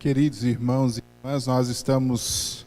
Queridos irmãos e irmãs, nós estamos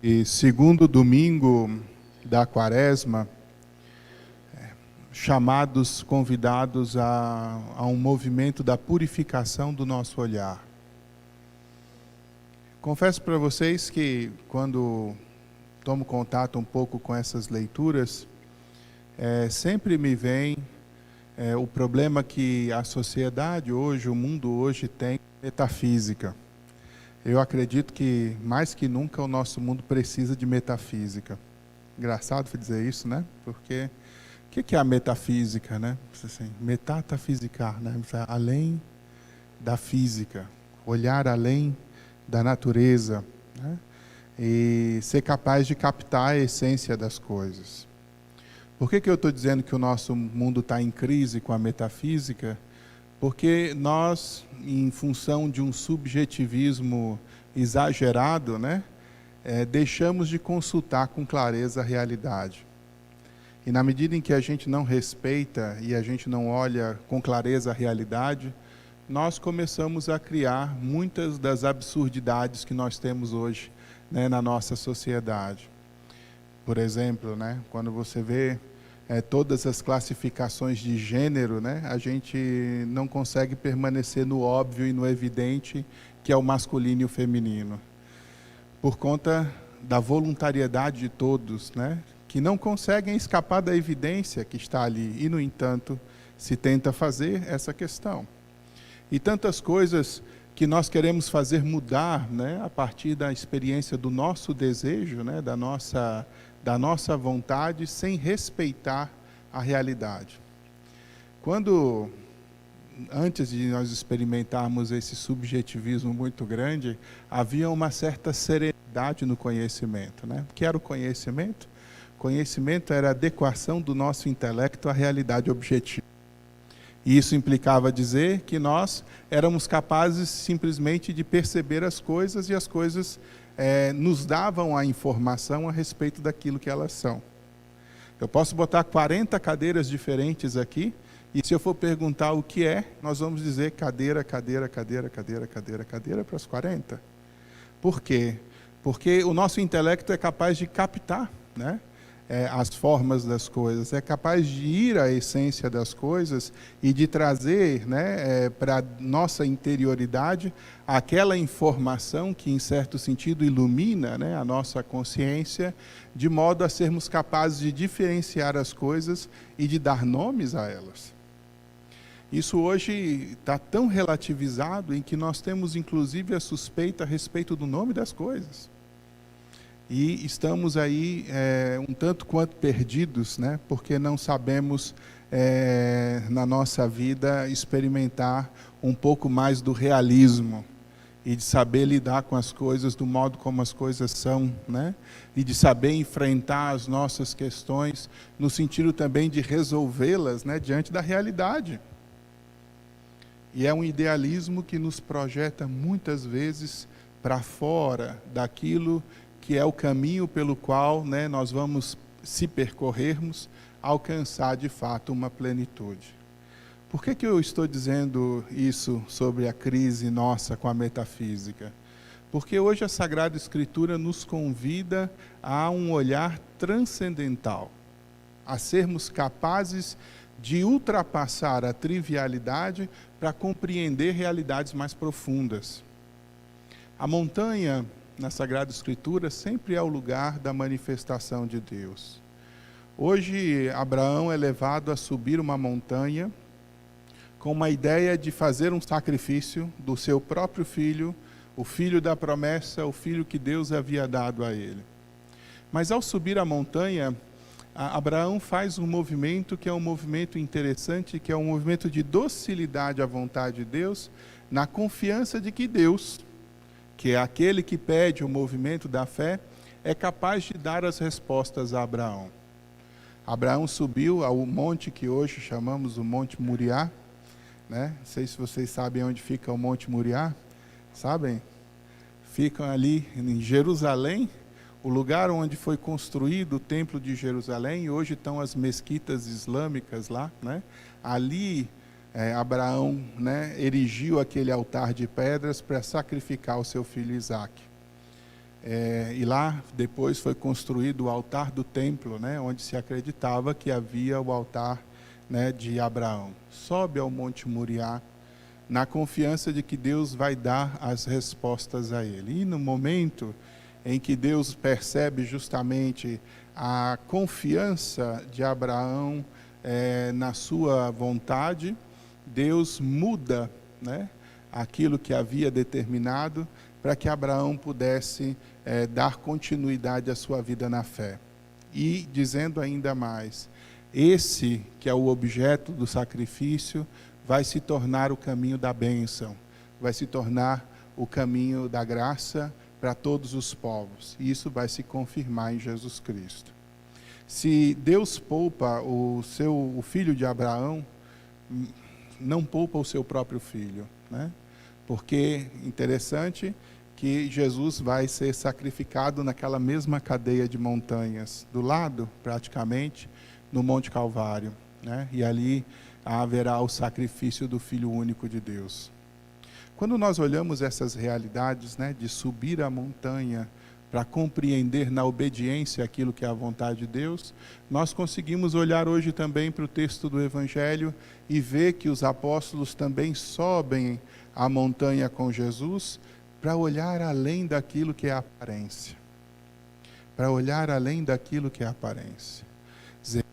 no segundo domingo da Quaresma, chamados, convidados a um movimento da purificação do nosso olhar. Confesso para vocês que quando tomo contato um pouco com essas leituras, sempre me vem o problema que a sociedade hoje, o mundo hoje tem metafísica. Eu acredito que, mais que nunca, o nosso mundo precisa de metafísica. Engraçado dizer isso, né? Porque o que é a metafísica, né? Assim, metafisicar, né? Além da física, olhar além da natureza, né? E ser capaz de captar a essência das coisas. Por que eu estou dizendo que o nosso mundo está em crise com a metafísica? Porque nós, em função de um subjetivismo exagerado, né, deixamos de consultar com clareza a realidade. E na medida em que a gente não respeita e a gente não olha com clareza a realidade, nós começamos a criar muitas das absurdidades que nós temos hoje, né, na nossa sociedade. Por exemplo, né, quando você vê todas as classificações de gênero, né, a gente não consegue permanecer no óbvio e no evidente, que é o masculino e o feminino. Por conta da voluntariedade de todos, né, que não conseguem escapar da evidência que está ali. E, no entanto, se tenta fazer essa questão. E tantas coisas que nós queremos fazer mudar, né, a partir da experiência do nosso desejo, né, da nossa vontade, sem respeitar a realidade. Antes de nós experimentarmos esse subjetivismo muito grande, havia uma certa serenidade no conhecimento, né? O que era o conhecimento? Conhecimento era a adequação do nosso intelecto à realidade objetiva. E isso implicava dizer que nós éramos capazes simplesmente de perceber as coisas e as coisas nos davam a informação a respeito daquilo que elas são. Eu posso botar 40 cadeiras diferentes aqui, e se eu for perguntar o que é, nós vamos dizer cadeira, cadeira, cadeira, cadeira, cadeira, cadeira para as 40. Por quê? Porque o nosso intelecto é capaz de captar, né, as formas das coisas, é capaz de ir à essência das coisas e de trazer, né, para a nossa interioridade aquela informação que, em certo sentido, ilumina, né, a nossa consciência, de modo a sermos capazes de diferenciar as coisas e de dar nomes a elas. Isso hoje está tão relativizado em que nós temos, inclusive, a suspeita a respeito do nome das coisas. E estamos aí um tanto quanto perdidos, né? Porque não sabemos, na nossa vida, experimentar um pouco mais do realismo e de saber lidar com as coisas do modo como as coisas são, né? E de saber enfrentar as nossas questões no sentido também de resolvê-las, né, diante da realidade. E é um idealismo que nos projeta muitas vezes para fora daquilo que é o caminho pelo qual, né, nós vamos, se percorrermos, alcançar de fato uma plenitude. Por que eu estou dizendo isso sobre a crise nossa com a metafísica? Porque hoje a Sagrada Escritura nos convida a um olhar transcendental, a sermos capazes de ultrapassar a trivialidade para compreender realidades mais profundas. A montanha, na Sagrada Escritura, sempre é o lugar da manifestação de Deus. Hoje, Abraão é levado a subir uma montanha com uma ideia de fazer um sacrifício do seu próprio filho, o filho da promessa, o filho que Deus havia dado a ele. Mas ao subir a montanha, Abraão faz um movimento que é um movimento interessante, que é um movimento de docilidade à vontade de Deus, na confiança de que Deus, que é aquele que pede o movimento da fé, é capaz de dar as respostas a Abraão. Abraão subiu ao monte que hoje chamamos o Monte Moriá, né? Não sei se vocês sabem onde fica o Monte Moriá. Sabem? Ficam ali em Jerusalém, o lugar onde foi construído o Templo de Jerusalém, e hoje estão as mesquitas islâmicas lá, né? Ali Abraão, né, erigiu aquele altar de pedras para sacrificar o seu filho Isaque. E lá depois foi construído o altar do templo, né, onde se acreditava que havia o altar, né, de Abraão. Sobe ao Monte Moriá, na confiança de que Deus vai dar as respostas a ele. E no momento em que Deus percebe justamente a confiança de Abraão na sua vontade, Deus muda, né, aquilo que havia determinado para que Abraão pudesse dar continuidade à sua vida na fé. E dizendo ainda mais, esse que é o objeto do sacrifício vai se tornar o caminho da bênção, vai se tornar o caminho da graça para todos os povos. E isso vai se confirmar em Jesus Cristo. Se Deus poupa o filho de Abraão, não poupa o seu próprio filho, né? Porque, interessante que Jesus vai ser sacrificado naquela mesma cadeia de montanhas, do lado, praticamente, no Monte Calvário, né? E ali haverá o sacrifício do Filho único de Deus. Quando nós olhamos essas realidades, né, de subir a montanha para compreender na obediência aquilo que é a vontade de Deus, nós conseguimos olhar hoje também para o texto do Evangelho e ver que os apóstolos também sobem a montanha com Jesus para olhar além daquilo que é aparência. Para olhar além daquilo que é aparência. Dizer,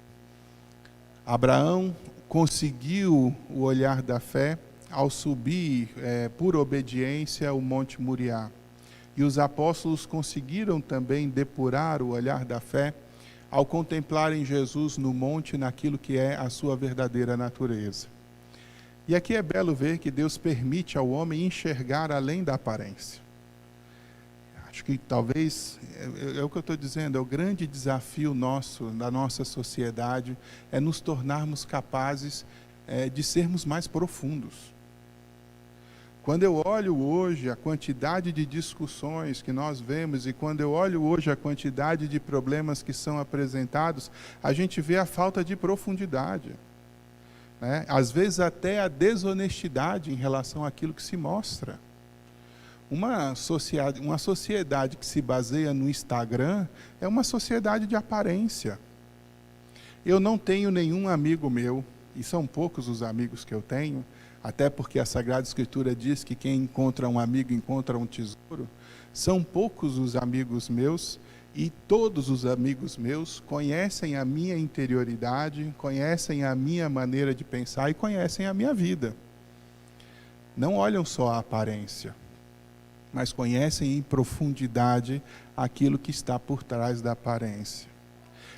Abraão conseguiu o olhar da fé ao subir por obediência o Monte Moriá. E os apóstolos conseguiram também depurar o olhar da fé ao contemplarem Jesus no monte, naquilo que é a sua verdadeira natureza. E aqui é belo ver que Deus permite ao homem enxergar além da aparência. Acho que talvez, é o que eu estou dizendo, é o grande desafio nosso, da nossa sociedade, é nos tornarmos capazes de sermos mais profundos. Quando eu olho hoje a quantidade de discussões que nós vemos e quando eu olho hoje a quantidade de problemas que são apresentados, a gente vê a falta de profundidade, né? Às vezes até a desonestidade em relação àquilo que se mostra. Uma sociedade que se baseia no Instagram é uma sociedade de aparência. Eu não tenho nenhum amigo meu, e são poucos os amigos que eu tenho, até porque a Sagrada Escritura diz que quem encontra um amigo encontra um tesouro. São poucos os amigos meus e todos os amigos meus conhecem a minha interioridade, conhecem a minha maneira de pensar e conhecem a minha vida. Não olham só a aparência, mas conhecem em profundidade aquilo que está por trás da aparência.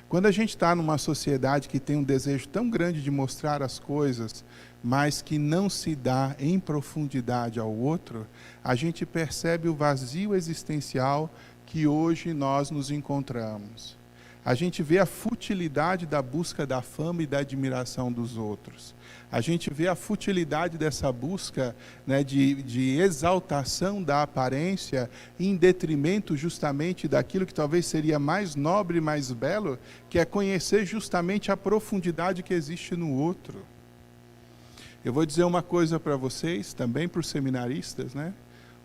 Quando a gente está numa sociedade que tem um desejo tão grande de mostrar as coisas, mas que não se dá em profundidade ao outro, a gente percebe o vazio existencial que hoje nós nos encontramos. A gente vê a futilidade da busca da fama e da admiração dos outros. A gente vê a futilidade dessa busca, né, de exaltação da aparência em detrimento justamente daquilo que talvez seria mais nobre e mais belo, que é conhecer justamente a profundidade que existe no outro. Eu vou dizer uma coisa para vocês, também para os seminaristas, né?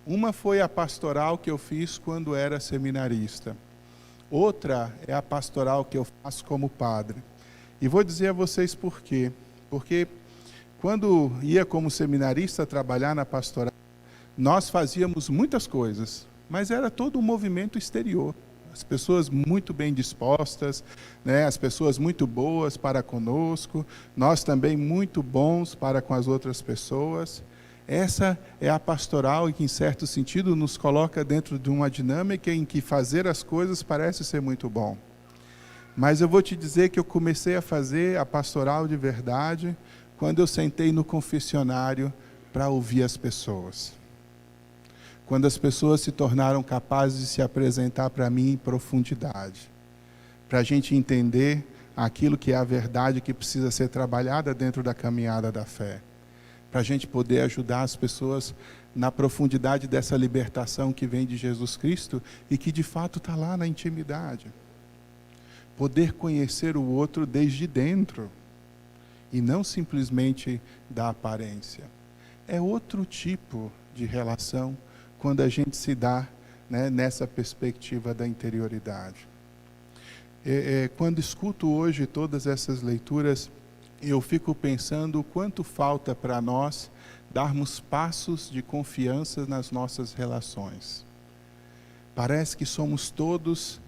Uma foi a pastoral que eu fiz quando era seminarista. Outra é a pastoral que eu faço como padre. E vou dizer a vocês por quê. Porque quando ia como seminarista trabalhar na pastoral, nós fazíamos muitas coisas, mas era todo um movimento exterior. As pessoas muito bem dispostas, né? As pessoas muito boas para conosco, nós também muito bons para com as outras pessoas. Essa é a pastoral e que, em certo sentido, nos coloca dentro de uma dinâmica em que fazer as coisas parece ser muito bom. Mas eu vou te dizer que eu comecei a fazer a pastoral de verdade quando eu sentei no confessionário para ouvir as pessoas. Quando as pessoas se tornaram capazes de se apresentar para mim em profundidade, para a gente entender aquilo que é a verdade que precisa ser trabalhada dentro da caminhada da fé, para a gente poder ajudar as pessoas na profundidade dessa libertação que vem de Jesus Cristo e que de fato está lá na intimidade. Poder conhecer o outro desde dentro e não simplesmente da aparência. É outro tipo de relação quando a gente se dá, né, nessa perspectiva da interioridade. Quando escuto hoje todas essas leituras, eu fico pensando o quanto falta para nós darmos passos de confiança nas nossas relações. Parece que somos todos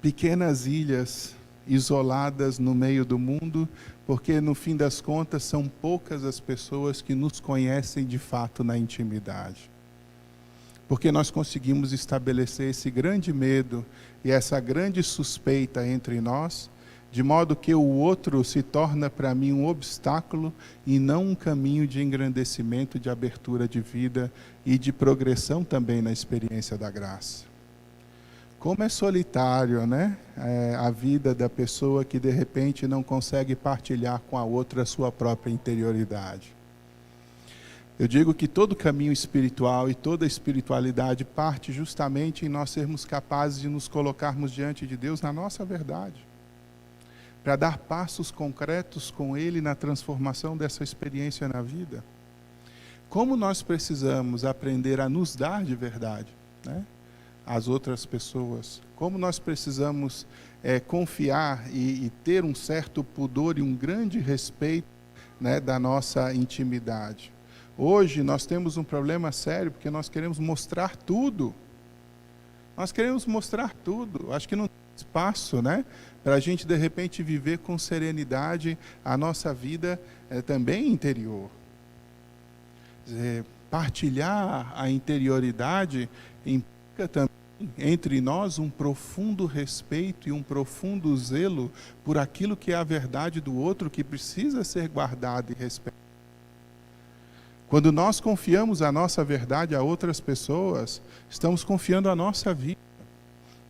pequenas ilhas isoladas no meio do mundo, porque no fim das contas são poucas as pessoas que nos conhecem de fato na intimidade. Porque nós conseguimos estabelecer esse grande medo e essa grande suspeita entre nós, de modo que o outro se torna para mim um obstáculo e não um caminho de engrandecimento, de abertura de vida e de progressão também na experiência da graça. Como é solitário, né? A vida da pessoa que de repente não consegue partilhar com a outra a sua própria interioridade. Eu digo que todo caminho espiritual e toda espiritualidade parte justamente em nós sermos capazes de nos colocarmos diante de Deus na nossa verdade, para dar passos concretos com Ele na transformação dessa experiência na vida. Como nós precisamos aprender a nos dar de verdade, né, às outras pessoas. Como nós precisamos confiar e ter um certo pudor e um grande respeito, né, da nossa intimidade. Hoje nós temos um problema sério porque nós queremos mostrar tudo. Nós queremos mostrar tudo. Acho que não tem espaço, né, para a gente de repente viver com serenidade a nossa vida também interior. Partilhar a interioridade implica também entre nós um profundo respeito e um profundo zelo por aquilo que é a verdade do outro, que precisa ser guardado e respeitado. Quando nós confiamos a nossa verdade a outras pessoas, estamos confiando a nossa vida.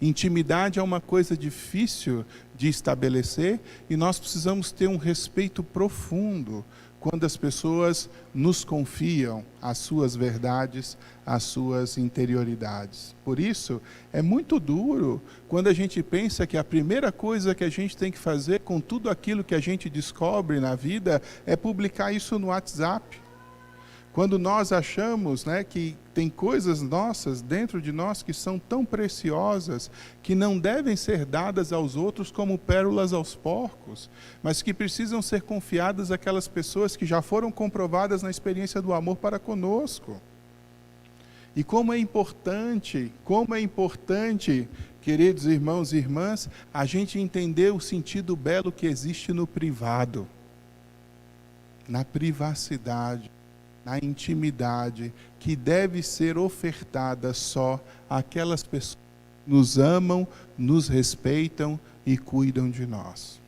Intimidade é uma coisa difícil de estabelecer e nós precisamos ter um respeito profundo quando as pessoas nos confiam as suas verdades, as suas interioridades. Por isso, é muito duro quando a gente pensa que a primeira coisa que a gente tem que fazer com tudo aquilo que a gente descobre na vida é publicar isso no WhatsApp. Quando nós achamos, né, que tem coisas nossas dentro de nós que são tão preciosas, que não devem ser dadas aos outros como pérolas aos porcos, mas que precisam ser confiadas àquelas pessoas que já foram comprovadas na experiência do amor para conosco. E como é importante, queridos irmãos e irmãs, a gente entender o sentido belo que existe no privado, na privacidade, na intimidade, que deve ser ofertada só àquelas pessoas que nos amam, nos respeitam e cuidam de nós.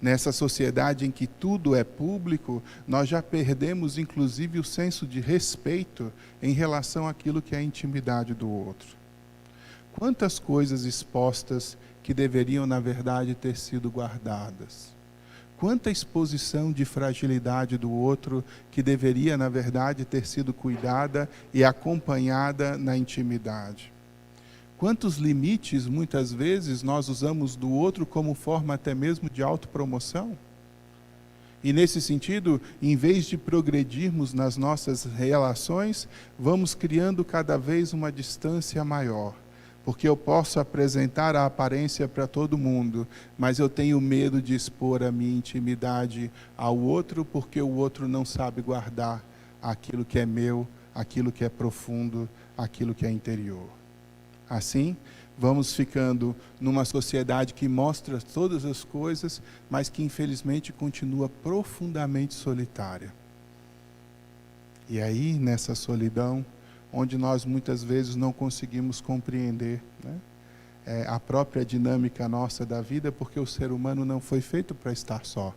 Nessa sociedade em que tudo é público, nós já perdemos inclusive o senso de respeito em relação àquilo que é a intimidade do outro. Quantas coisas expostas que deveriam, na verdade, ter sido guardadas. Quanta exposição de fragilidade do outro que deveria, na verdade, ter sido cuidada e acompanhada na intimidade. Quantos limites, muitas vezes, nós usamos do outro como forma até mesmo de autopromoção? E, nesse sentido, em vez de progredirmos nas nossas relações, vamos criando cada vez uma distância maior. Porque eu posso apresentar a aparência para todo mundo, mas eu tenho medo de expor a minha intimidade ao outro, porque o outro não sabe guardar aquilo que é meu, aquilo que é profundo, aquilo que é interior. Assim, vamos ficando numa sociedade que mostra todas as coisas, mas que infelizmente continua profundamente solitária. E aí, nessa solidão, onde nós muitas vezes não conseguimos compreender, né, a própria dinâmica nossa da vida, porque o ser humano não foi feito para estar só,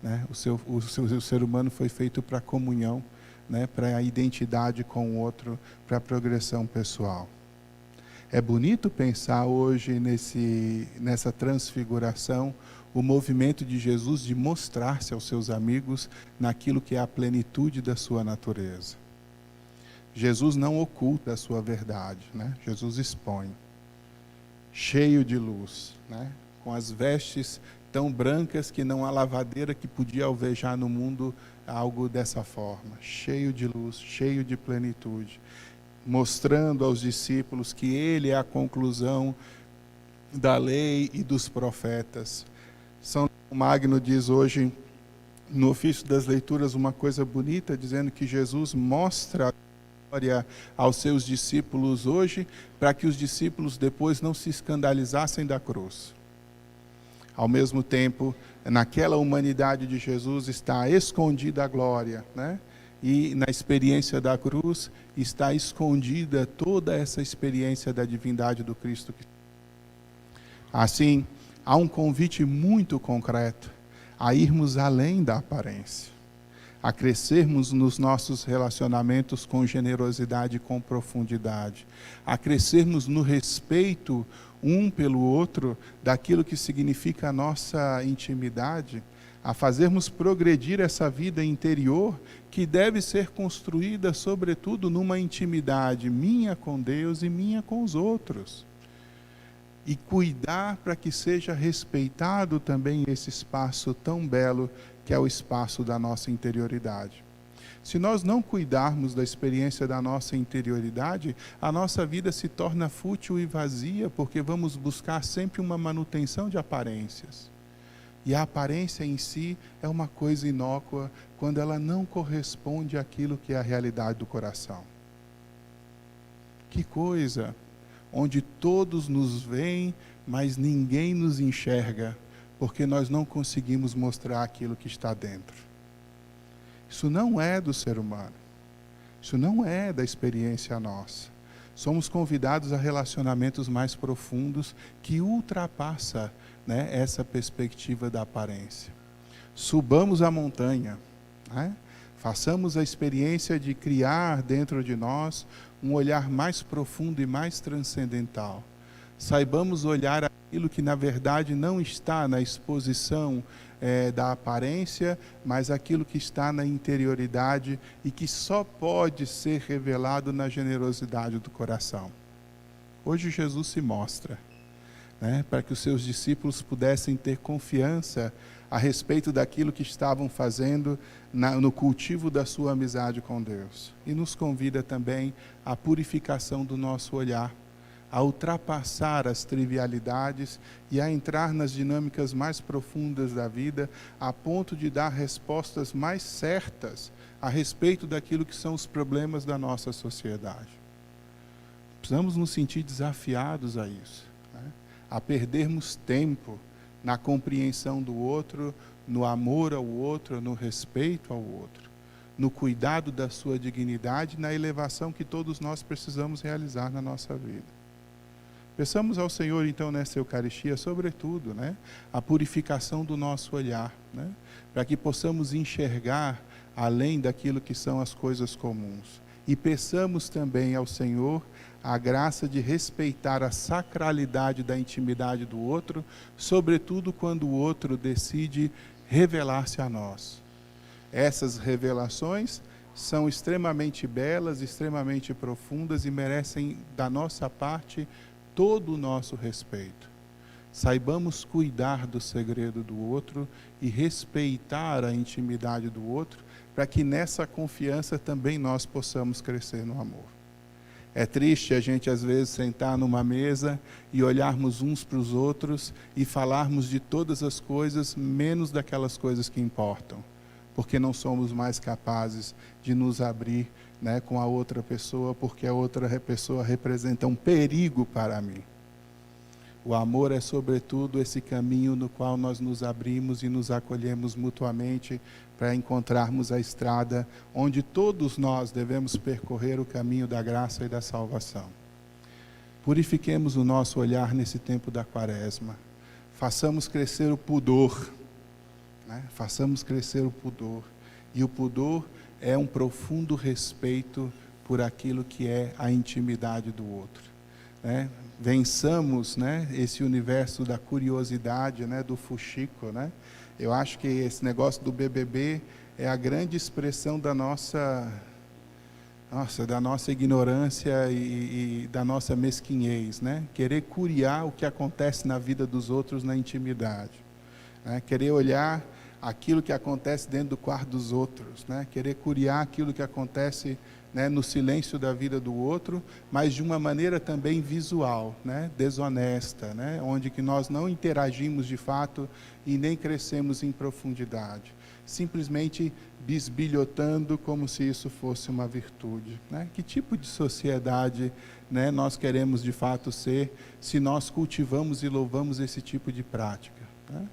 né? O ser humano foi feito para a comunhão, né, para a identidade com o outro, para a progressão pessoal. É bonito pensar hoje nessa transfiguração, o movimento de Jesus de mostrar-se aos seus amigos naquilo que é a plenitude da sua natureza. Jesus não oculta a sua verdade, né? Jesus expõe, cheio de luz, né? Com as vestes tão brancas que não há lavadeira que podia alvejar no mundo algo dessa forma, cheio de luz, cheio de plenitude, mostrando aos discípulos que ele é a conclusão da lei e dos profetas. São Magno diz hoje, no ofício das leituras, uma coisa bonita, dizendo que Jesus mostra a glória aos seus discípulos hoje, para que os discípulos depois não se escandalizassem da cruz. Ao mesmo tempo, naquela humanidade de Jesus está escondida a glória, né? E na experiência da cruz está escondida toda essa experiência da divindade do Cristo. Assim, há um convite muito concreto a irmos além da aparência, a crescermos nos nossos relacionamentos com generosidade e com profundidade, a crescermos no respeito um pelo outro daquilo que significa a nossa intimidade, a fazermos progredir essa vida interior que deve ser construída, sobretudo, numa intimidade minha com Deus e minha com os outros. E cuidar para que seja respeitado também esse espaço tão belo que é o espaço da nossa interioridade. Se nós não cuidarmos da experiência da nossa interioridade, a nossa vida se torna fútil e vazia, porque vamos buscar sempre uma manutenção de aparências. E a aparência em si é uma coisa inócua quando ela não corresponde àquilo que é a realidade do coração. Que coisa! Onde todos nos veem, mas ninguém nos enxerga, porque nós não conseguimos mostrar aquilo que está dentro. Isso não é do ser humano. Isso não é da experiência nossa. Somos convidados a relacionamentos mais profundos que ultrapassa, né, essa perspectiva da aparência. Subamos a montanha, né? Façamos a experiência de criar dentro de nós um olhar mais profundo e mais transcendental. Saibamos olhar aquilo que na verdade não está na exposição da aparência, mas aquilo que está na interioridade e que só pode ser revelado na generosidade do coração. Hoje Jesus se mostra, né, para que os seus discípulos pudessem ter confiança a respeito daquilo que estavam fazendo no cultivo da sua amizade com Deus. E nos convida também à purificação do nosso olhar, a ultrapassar as trivialidades e a entrar nas dinâmicas mais profundas da vida, a ponto de dar respostas mais certas a respeito daquilo que são os problemas da nossa sociedade. Precisamos nos sentir desafiados a isso, né? A perdermos tempo na compreensão do outro, no amor ao outro, no respeito ao outro, no cuidado da sua dignidade, na elevação que todos nós precisamos realizar na nossa vida. Peçamos ao Senhor, então, nessa Eucaristia, sobretudo, né, a purificação do nosso olhar, né, para que possamos enxergar além daquilo que são as coisas comuns. E peçamos também ao Senhor a graça de respeitar a sacralidade da intimidade do outro, sobretudo quando o outro decide revelar-se a nós. Essas revelações são extremamente belas, extremamente profundas e merecem da nossa parte todo o nosso respeito. Saibamos cuidar do segredo do outro e respeitar a intimidade do outro, para que nessa confiança também nós possamos crescer no amor. É triste a gente às vezes sentar numa mesa e olharmos uns para os outros e falarmos de todas as coisas, menos daquelas coisas que importam, porque não somos mais capazes de nos abrir, né, com a outra pessoa, porque a outra pessoa representa um perigo para mim. O amor é, sobretudo, esse caminho no qual nós nos abrimos e nos acolhemos mutuamente para encontrarmos a estrada onde todos nós devemos percorrer o caminho da graça e da salvação. Purifiquemos o nosso olhar nesse tempo da Quaresma. Façamos crescer o pudor, né? Façamos crescer o pudor. E o pudor é um profundo respeito por aquilo que é a intimidade do outro, né? Vençamos, né, esse universo da curiosidade, né, do fuxico, né? Eu acho que esse negócio do BBB é a grande expressão da nossa ignorância e da nossa mesquinhez, né? Querer curiar o que acontece na vida dos outros na intimidade. né? Querer olhar aquilo que acontece dentro do quarto dos outros, né? Querer curiar aquilo que acontece, né, no silêncio da vida do outro, mas de uma maneira também visual, né, desonesta, né, onde que nós não interagimos de fato e nem crescemos em profundidade, simplesmente bisbilhotando como se isso fosse uma virtude, né? Que tipo de sociedade, né, nós queremos de fato ser se nós cultivamos e louvamos esse tipo de prática, né?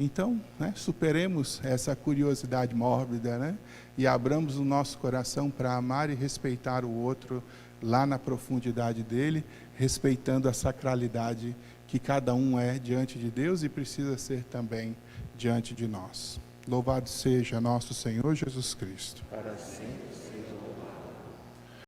Então, né, superemos essa curiosidade mórbida, né, e abramos o nosso coração para amar e respeitar o outro lá na profundidade dele, respeitando a sacralidade que cada um é diante de Deus e precisa ser também diante de nós. Louvado seja nosso Senhor Jesus Cristo. Para sempre.